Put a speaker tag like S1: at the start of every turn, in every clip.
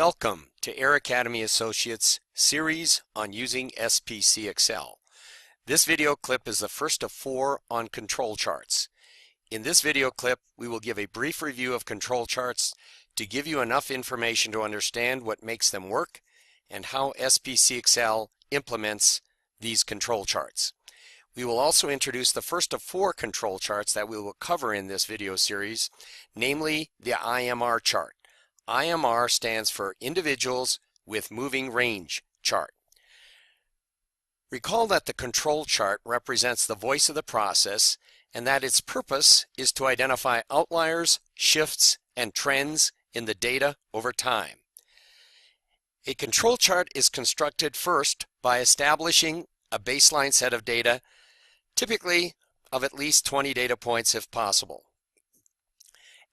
S1: Welcome to Air Academy Associates series on using SPC Excel. This video clip is the first of 4 on control charts. In this video clip, we will give a brief review of control charts to give you enough information to understand what makes them work and how SPC Excel implements these control charts. We will also introduce the first of 4 control charts that we will cover in this video series, namely the IMR chart. IMR stands for Individuals with Moving Range Chart. Recall that the control chart represents the voice of the process and that its purpose is to identify outliers, shifts, and trends in the data over time. A control chart is constructed first by establishing a baseline set of data, typically of at least 20 data points if possible.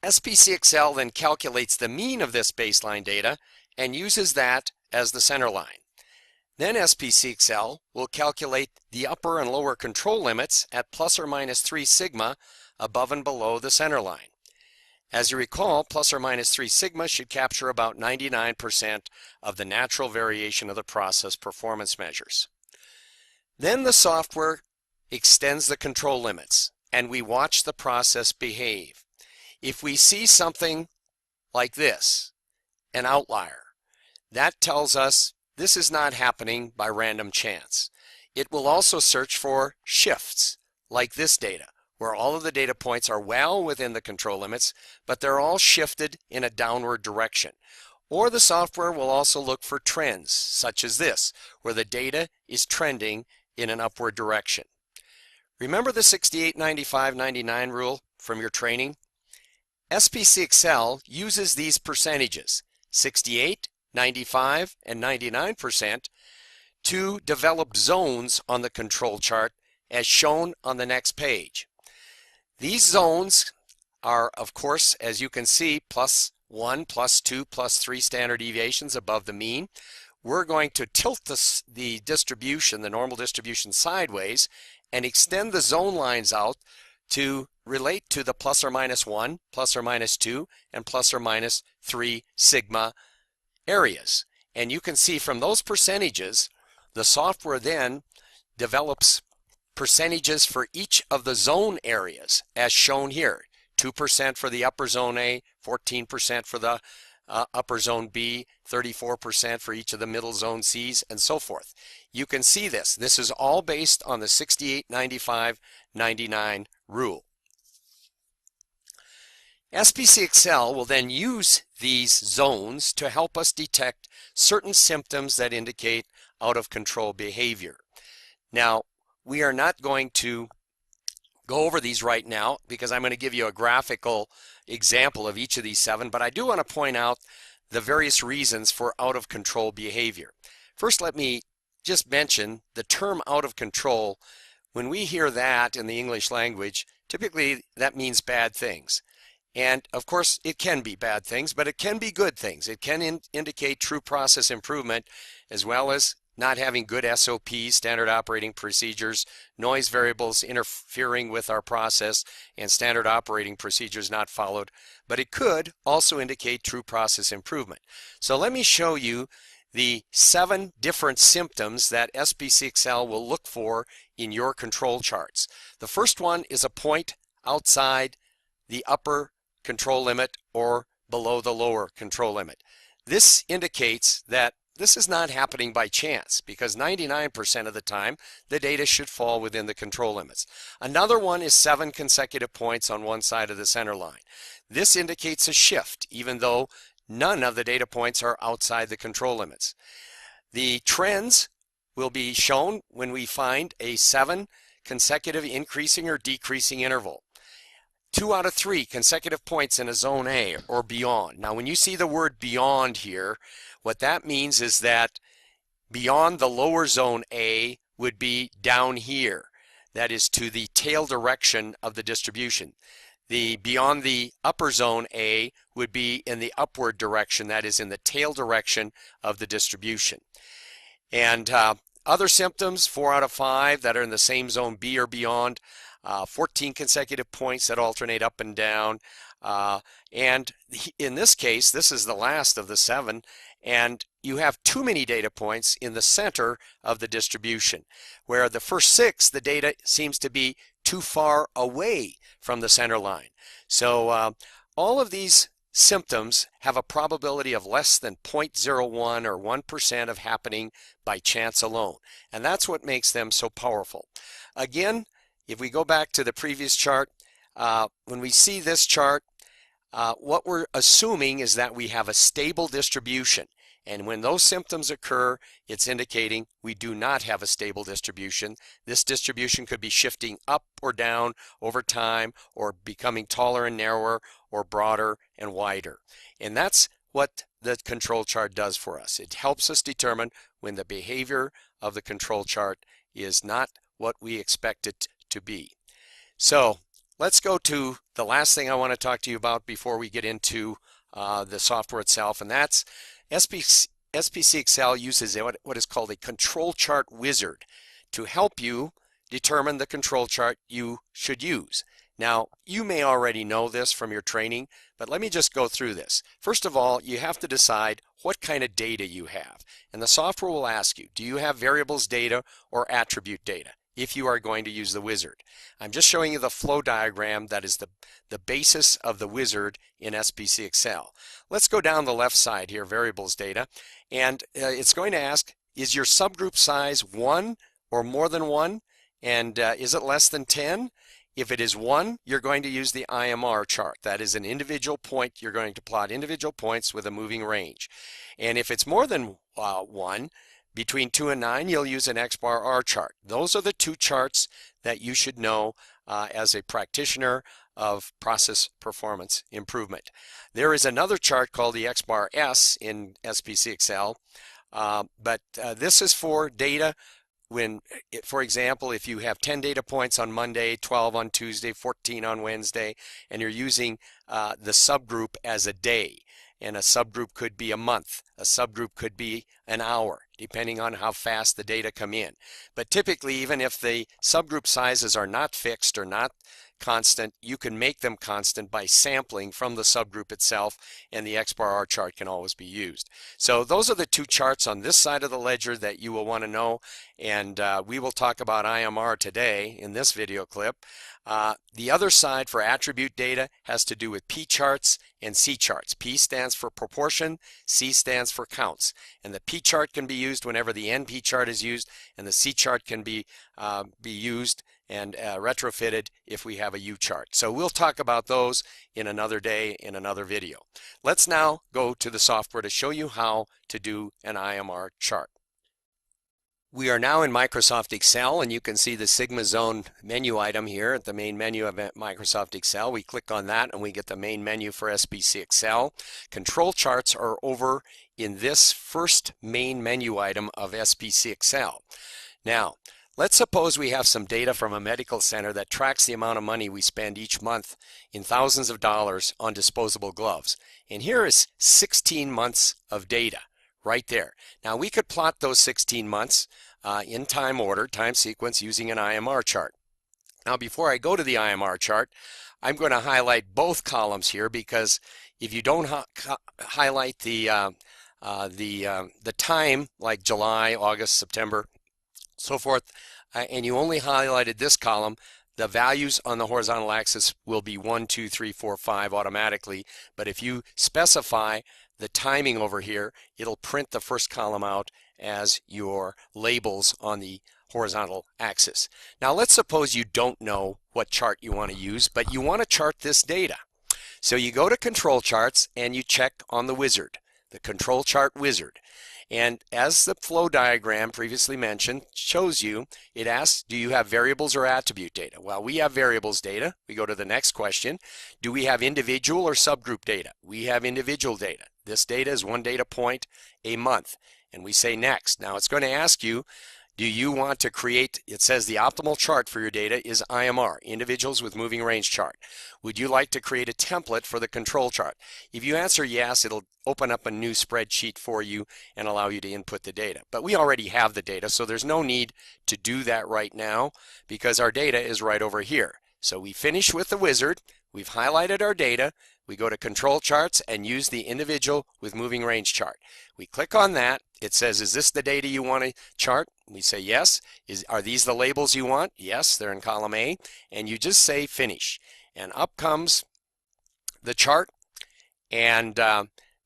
S1: SPC Excel then calculates the mean of this baseline data and uses that as the center line. Then SPC Excel will calculate the upper and lower control limits at plus or minus 3 sigma above and below the center line. As you recall, plus or minus 3 sigma should capture about 99% of the natural variation of the process performance measures. Then the software extends the control limits and we watch the process behave. If we see something like this, an outlier, that tells us this is not happening by random chance. It will also search for shifts, like this data, where all of the data points are well within the control limits, but they're all shifted in a downward direction. Or the software will also look for trends, such as this, where the data is trending in an upward direction. Remember the 68, 95, 99 rule from your training? SPC Excel uses these percentages, 68, 95, and 99%, to develop zones on the control chart as shown on the next page. These zones are, of course, as you can see, plus 1, plus 2, plus 3 standard deviations above the mean. We're going to tilt the distribution, the normal distribution, sideways and extend the zone lines out to relate to the plus or minus 1, plus or minus 2, and plus or minus 3 sigma areas. And you can see from those percentages, the software then develops percentages for each of the zone areas as shown here. 2% for the upper zone A, 14% for the upper zone B, 34% for each of the middle zone C's, and so forth. You can see this. This is all based on the 68, 95, 99 rule. SPC Excel will then use these zones to help us detect certain symptoms that indicate out of control behavior. Now, we are not going to go over these right now because I'm going to give you a graphical example of each of these 7, but I do want to point out the various reasons for out of control behavior. First, let me just mention the term out of control. When we hear that in the English language, typically that means bad things. And of course it can be bad things, but it can be good things. It can indicate true process improvement, as well as not having good SOPs, standard operating procedures, noise variables interfering with our process, and standard operating procedures not followed. But it could also indicate true process improvement. So let me show you the 7 different symptoms that SPC Excel will look for in your control charts. The first one is a point outside the upper control limit or below the lower control limit. This indicates that this is not happening by chance because 99% of the time the data should fall within the control limits. Another one is 7 consecutive points on one side of the center line. This indicates a shift even though none of the data points are outside the control limits. The trends will be shown when we find a 7 consecutive increasing or decreasing interval. 2 out of 3 consecutive points in a zone A or beyond. Now when you see the word beyond here, what that means is that beyond the lower zone A would be down here. That is to the tail direction of the distribution. The beyond the upper zone A would be in the upward direction, that is in the tail direction of the distribution. And Other symptoms, 4 out of 5 that are in the same zone B or beyond, 14 consecutive points that alternate up and down. And in this case, this is the last of the 7, and you have too many data points in the center of the distribution, where the first 6, the data seems to be too far away from the center line. So all of these symptoms have a probability of less than 0.01 or 1% of happening by chance alone. And that's what makes them so powerful. Again, if we go back to the previous chart, when we see this chart, what we're assuming is that we have a stable distribution. And when those symptoms occur, it's indicating we do not have a stable distribution. This distribution could be shifting up or down over time, or becoming taller and narrower, or broader and wider. And that's what the control chart does for us. It helps us determine when the behavior of the control chart is not what we expect it to be. So let's go to the last thing I want to talk to you about before we get into the software itself, and that's SPC Excel uses what is called a control chart wizard to help you determine the control chart you should use. Now, you may already know this from your training, but let me just go through this. First of all, you have to decide what kind of data you have. And the software will ask you, do you have variables data or attribute data, if you are going to use the wizard. I'm just showing you the flow diagram that is the basis of the wizard in SPC Excel. Let's go down the left side here, variables data, and it's going to ask, is your subgroup size 1 or more than 1? And is it less than 10? If it is 1, you're going to use the IMR chart. That is an individual point. You're going to plot individual points with a moving range. And if it's more than 1, between 2 and 9, you'll use an XBAR chart. Those are the 2 charts that you should know as a practitioner of process performance improvement. There is another chart called the XBAR S in SPC Excel, but this is for data when, for example, if you have 10 data points on Monday, 12 on Tuesday, 14 on Wednesday, and you're using the subgroup as a day, and a subgroup could be a month, a subgroup could be an hour, depending on how fast the data come in. But typically, even if the subgroup sizes are not fixed or not constant, you can make them constant by sampling from the subgroup itself, and the XBAR chart can always be used. So those are the 2 charts on this side of the ledger that you will want to know, and we will talk about IMR today in this video clip. The other side for attribute data has to do with P charts and C charts. P stands for proportion, C stands for counts. And the P chart can be used whenever the NP chart is used, and the C chart can be used and retrofitted if we have a U chart. So we'll talk about those in another day in another video. Let's now go to the software to show you how to do an IMR chart. We are now in Microsoft Excel, and you can see the Sigma Zone menu item here at the main menu of Microsoft Excel. We click on that and we get the main menu for SPC Excel. Control charts are over in this first main menu item of SPC Excel. Now, let's suppose we have some data from a medical center that tracks the amount of money we spend each month in thousands of dollars on disposable gloves. And here is 16 months of data right there. Now we could plot those 16 months in time order, time sequence, using an IMR chart. Now before I go to the IMR chart, I'm going to highlight both columns here, because if you don't highlight the time, like July, August, September, so forth, and you only highlighted this column, the values on the horizontal axis will be 1, 2, 3, 4, 5 automatically. But if you specify the timing over here, it'll print the first column out as your labels on the horizontal axis. Now let's suppose you don't know what chart you want to use, but you want to chart this data. So you go to control charts and you check on the wizard, the control chart wizard. And as the flow diagram previously mentioned shows you, it asks, do you have variables or attribute data? Well, we have variables data. We go to the next question. Do we have individual or subgroup data? We have individual data. This data is 1 data point a month. And we say next. Now it's going to ask you, Do you want to create, it says the optimal chart for your data is IMR, Individuals with Moving Range Chart. Would you like to create a template for the control chart? If you answer yes, it'll open up a new spreadsheet for you and allow you to input the data. But we already have the data, so there's no need to do that right now because our data is right over here. So we finish with the wizard, we've highlighted our data, we go to control charts and use the individual with moving range chart. We click on that, it says, is this the data you want to chart? We say yes. Are these the labels you want? Yes, they're in column A. And you just say finish. And up comes the chart. And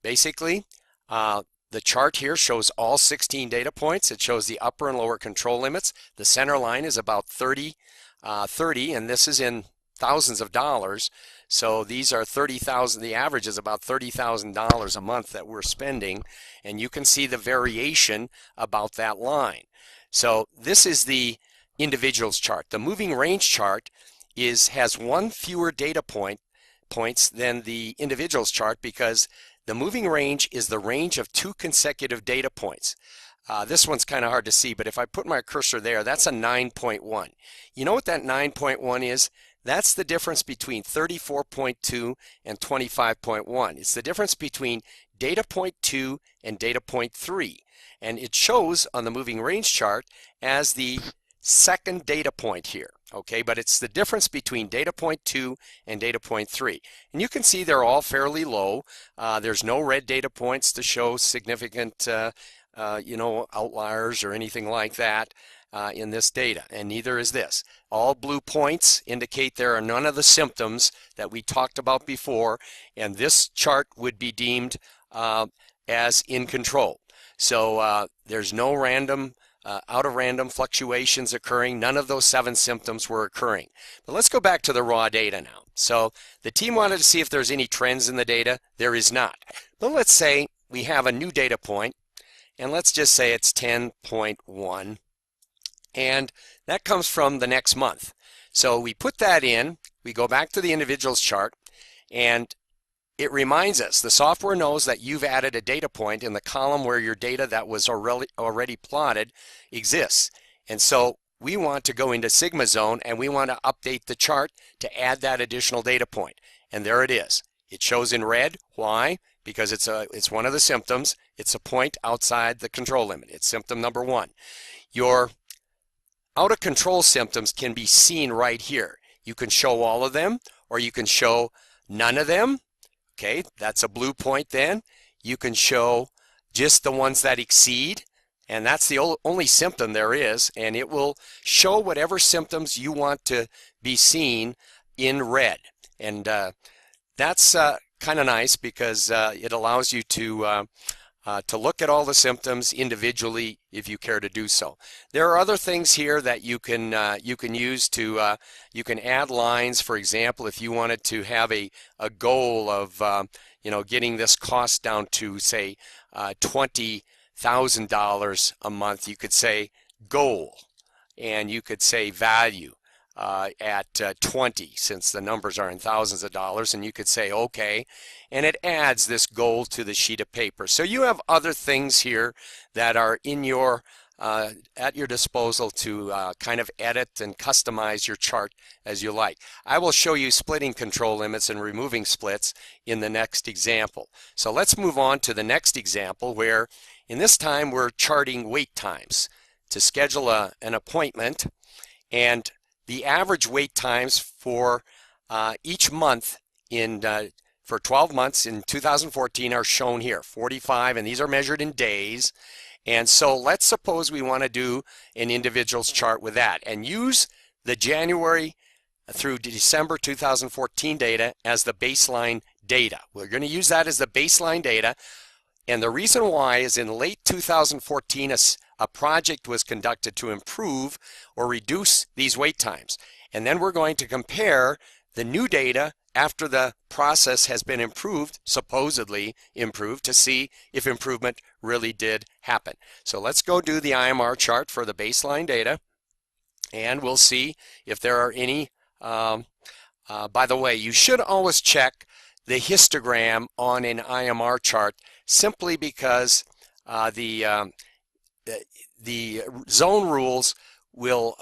S1: basically, the chart here shows all 16 data points. It shows the upper and lower control limits. The center line is about 30, and this is in thousands of dollars. So these are 30,000. The average is about $30,000 a month that we're spending, and you can see the variation about that line. So this is the individuals chart. The moving range chart has one fewer data points than the individuals chart because the moving range is the range of 2 consecutive data points. This one's kind of hard to see, but if I put my cursor there, that's a 9.1. You know what that 9.1 is? That's the difference between 34.2 and 25.1. It's the difference between data point 2 and data point 3. And it shows on the moving range chart as the second data point here. Okay, but it's the difference between data point 2 and data point 3. And you can see they're all fairly low. There's no red data points to show significant outliers or anything like that in this data, and neither is this. All blue points indicate there are none of the symptoms that we talked about before, and this chart would be deemed as in control. So there's no random out of random fluctuations occurring. None of those 7 symptoms were occurring. But let's go back to the raw data now. So the team wanted to see if there's any trends in the data. There is not. But let's say we have a new data point, and let's just say it's 10.1, and that comes from the next month. So we put that in, we go back to the individuals chart, and it reminds us, the software knows that you've added a data point in the column where your data that was already plotted exists. And so we want to go into Sigma Zone and we want to update the chart to add that additional data point. And there it is. It shows in red. Why? Because it's one of the symptoms. It's a point outside the control limit. It's symptom number 1. Your out of control symptoms can be seen right here. You can show all of them or you can show none of them. Okay, that's a blue point then. You can show just the ones that exceed, and that's the only symptom there is, and it will show whatever symptoms you want to be seen in red. And that's kind of nice because it allows you to look at all the symptoms individually if you care to do so. There are other things here that you can use to you can add lines. For example, if you wanted to have a goal of getting this cost down to say $20,000 a month, you could say goal, and you could say value at 20, since the numbers are in thousands of dollars, and you could say okay, and it adds this goal to the sheet of paper. So you have other things here that are in your at your disposal to kind of edit and customize your chart as you like. I will show you splitting control limits and removing splits in the next example. So let's move on to the next example, where in this time we're charting wait times to schedule an appointment, and the average wait times for each month for 12 months in 2014 are shown here, 45, and these are measured in days. And so let's suppose we want to do an individual's chart with that and use the January through December 2014 data as the baseline data. We're going to use that as the baseline data, and the reason why is in late 2014 a project was conducted to improve or reduce these wait times. And then we're going to compare the new data after the process has been improved, supposedly improved, to see if improvement really did happen. So let's go do the IMR chart for the baseline data, and we'll see if there are any. By the way, you should always check the histogram on an IMR chart, simply because the zone rules will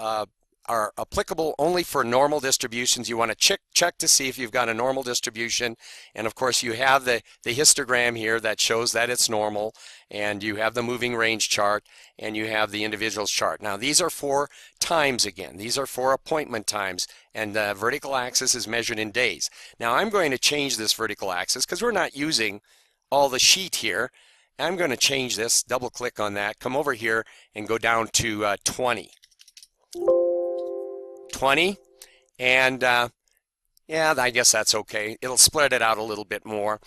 S1: are applicable only for normal distributions. You want to check to see if you've got a normal distribution, and of course you have the histogram here that shows that it's normal, and you have the moving range chart, and you have the individuals chart. Now these are for times again. These are for appointment times, and the vertical axis is measured in days. Now I'm going to change this vertical axis because we're not using all the sheet here. I'm going to change this, double click on that, come over here and go down to 20. 20, and yeah, I guess that's okay. It'll spread it out a little bit more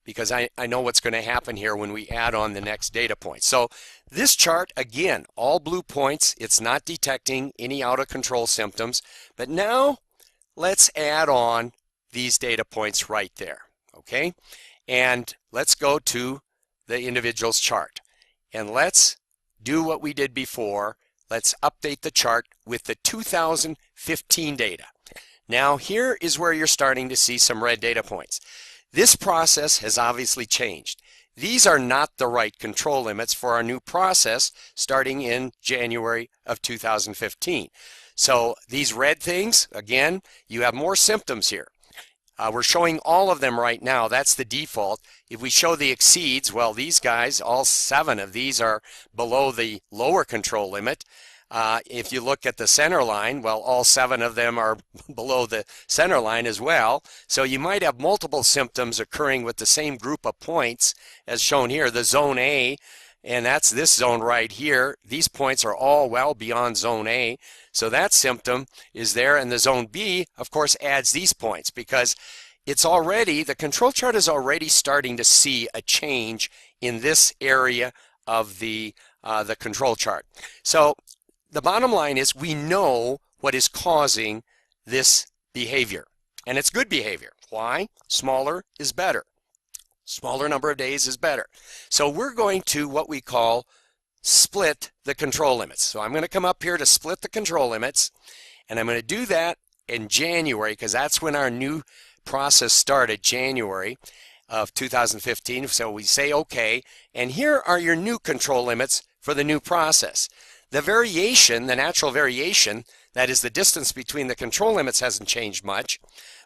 S1: because I know what's going to happen here when we add on the next data point. So this chart, again, all blue points. It's not detecting any out of control symptoms, but now let's add on these data points right there, okay? And let's go to the individuals chart, and let's do what we did before. Let's update the chart with the 2015 data. Now here is where you're starting to see some red data points. This process has obviously changed. These are not the right control limits for our new process starting in January of 2015. So these red things, again, you have more symptoms here. We're showing all of them right now. That's the default. If we show the exceeds, well, these guys, all 7 of these are below the lower control limit. If you look at the center line, well, all 7 of them are below the center line as well. So you might have multiple symptoms occurring with the same group of points as shown here, the zone A, and that's this zone right here. These points are all well beyond zone A. So that symptom is there, and the zone B, of course, adds these points because it's already, the control chart is already starting to see a change in this area of the control chart. So the bottom line is we know what is causing this behavior, and it's good behavior. Why? Smaller is better. Smaller number of days is better. So we're going to what we call split the control limits. So I'm going to come up here to split the control limits, and I'm going to do that in January because that's when our new process started, January of 2015. So we say okay, and here are your new control limits for the new process. The variation, the natural variation, that is the distance between the control limits, hasn't changed much,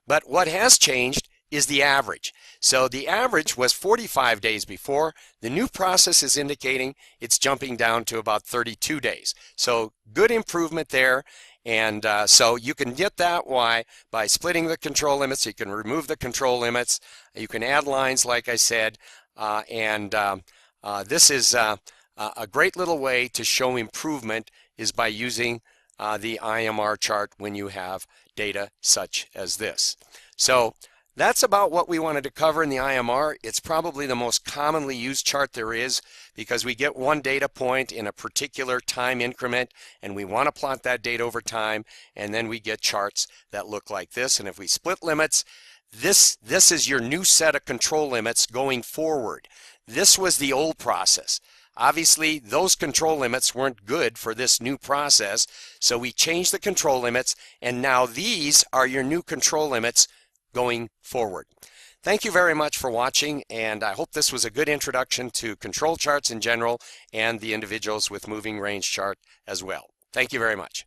S1: but what has changed is the average. So the average was 45 days before. The new process is indicating it's jumping down to about 32 days. So good improvement there. And so you can get that by splitting the control limits. You can remove the control limits. You can add lines, like I said. This is a great little way to show improvement is by using the IMR chart when you have data such as this. So that's about what we wanted to cover in the IMR. It's probably the most commonly used chart there is because we get one data point in a particular time increment and we want to plot that data over time, and then we get charts that look like this. And if we split limits, this is your new set of control limits going forward. This was the old process. Obviously, those control limits weren't good for this new process, so we changed the control limits, and now these are your new control limits going forward. Thank you very much for watching, and I hope this was a good introduction to control charts in general and the individuals with moving range chart as well. Thank you very much.